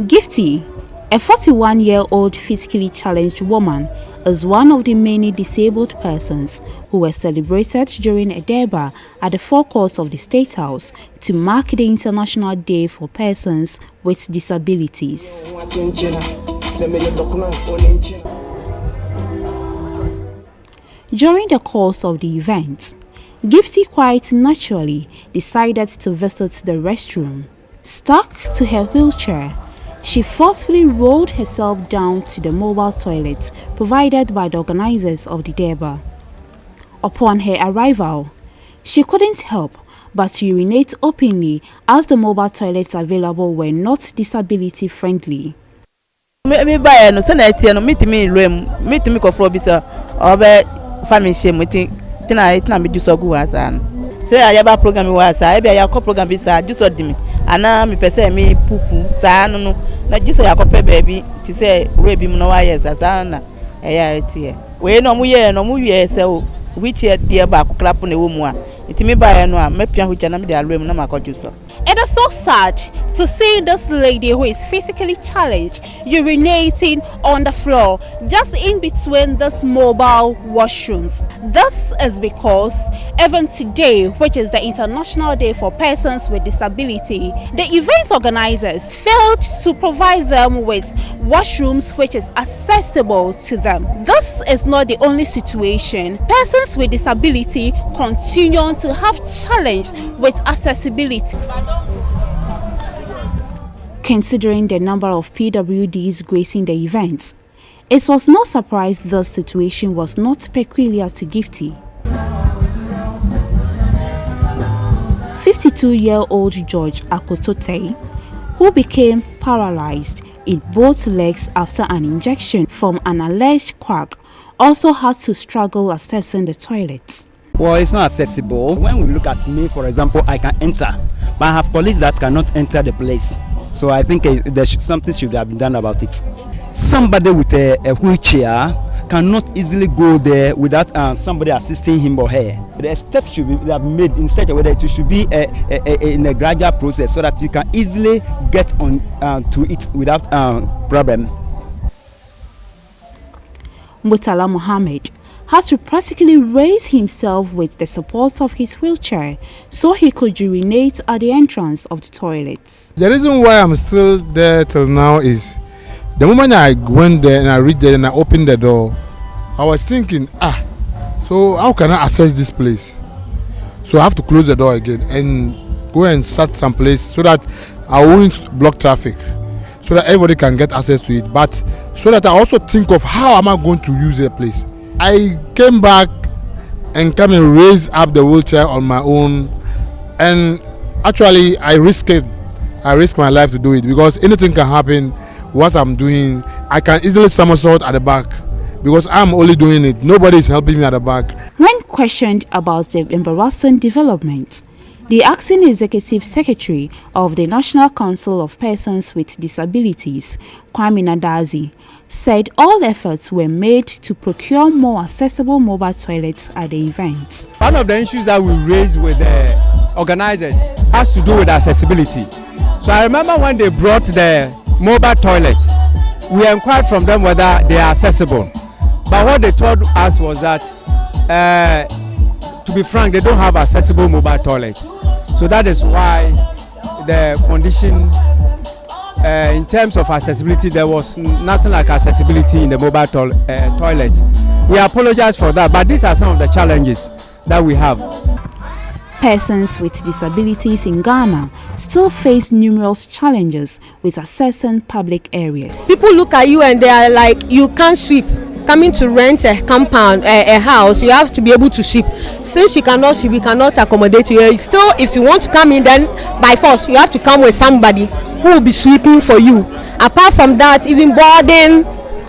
Gifty, a 41-year-old physically challenged woman, is one of the many disabled persons who were celebrated during a derby at the forecourts of the State House to mark the International Day for Persons with Disabilities. During the course of the event, Gifty quite naturally decided to visit the restroom. Stuck to her wheelchair, she forcefully rolled herself down to the mobile toilet provided by the organizers of the derby. Upon her arrival, she couldn't help but urinate openly as the mobile toilets available were not disability friendly. Ana mi pese mi pupu sa no na jiso yakope baby ti say rebi mu no wa yes asana eya etie we no mu ye no mu wie se o which ye dia ba koklapo na wo mu a itimi ba ye no a mapia ho na me de alwem na makoju so. It is so sad to see this lady who is physically challenged urinating on the floor just in between these mobile washrooms. This is because even today, which is the International Day for Persons with Disability, the event organizers failed to provide them with washrooms which is accessible to them. This is not the only situation. Persons with disability continue to have challenge with accessibility. Considering the number of PWDs gracing the event, it was no surprise the situation was not peculiar to Gifty. 52-year-old George Akotote, who became paralyzed in both legs after an injection from an alleged quack, also had to struggle accessing the toilets. Well, it's not accessible. When we look at me, for example, I can enter, but I have colleagues that cannot enter the place. So I think something should have been done about it. Somebody with a wheelchair cannot easily go there without somebody assisting him or her. The steps should be made in such a way that it should be in a gradual process so that you can easily get on to it without problem. Mutala Mohammed had to practically raise himself with the support of his wheelchair so he could urinate at the entrance of the toilets. The reason why I'm still there till now is the moment I went there and I reached there and I opened the door, I was thinking, so how can I access this place? So I have to close the door again and go and start some place so that I won't block traffic, so that everybody can get access to it. But so that I also think of how am I going to use the place. I came back and come and raise up the wheelchair on my own, and actually I risk my life to do it because anything can happen. What I'm doing, I can easily somersault at the back because I'm only doing it. Nobody is helping me at the back. When questioned about the embarrassing development, the acting executive secretary of the National Council of Persons with Disabilities, Kwame Nadazi, said all efforts were made to procure more accessible mobile toilets at the event. One of the issues that we raised with the organizers has to do with accessibility. So I remember when they brought the mobile toilets, we inquired from them whether they are accessible. But what they told us was that, to be frank, they don't have accessible mobile toilets. So that is why the condition, in terms of accessibility, there was nothing like accessibility in the mobile toilet. We apologize for that, but these are some of the challenges that we have. Persons with disabilities in Ghana still face numerous challenges with accessing public areas. People look at you and they are like, you can't sweep. Coming to rent a compound, a house, you have to be able to sweep. Since you cannot sweep, we cannot accommodate you. Still, if you want to come in, then by force, you have to come with somebody who will be sweeping for you. Apart from that, even boarding,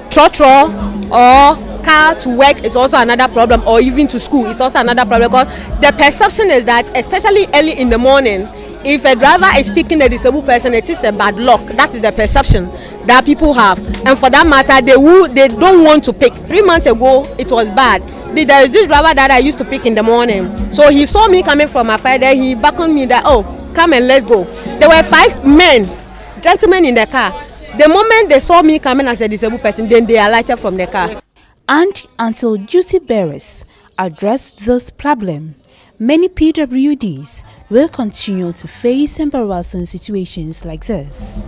trotro, or car to work is also another problem, or even to school is also another problem, because the perception is that, especially early in the morning, if a driver is picking a disabled person, it is a bad luck. That is the perception that people have, and for that matter, they don't want to pick. 3 months ago, it was bad. There is this driver that I used to pick in the morning. So he saw me coming from afar. Then he beckoned me that, oh, come and let's go. There were 5 men, gentlemen in the car. The moment they saw me coming as a disabled person, then they alighted from the car. And until duty bearers address this problem, many PWDs will continue to face embarrassing situations like this.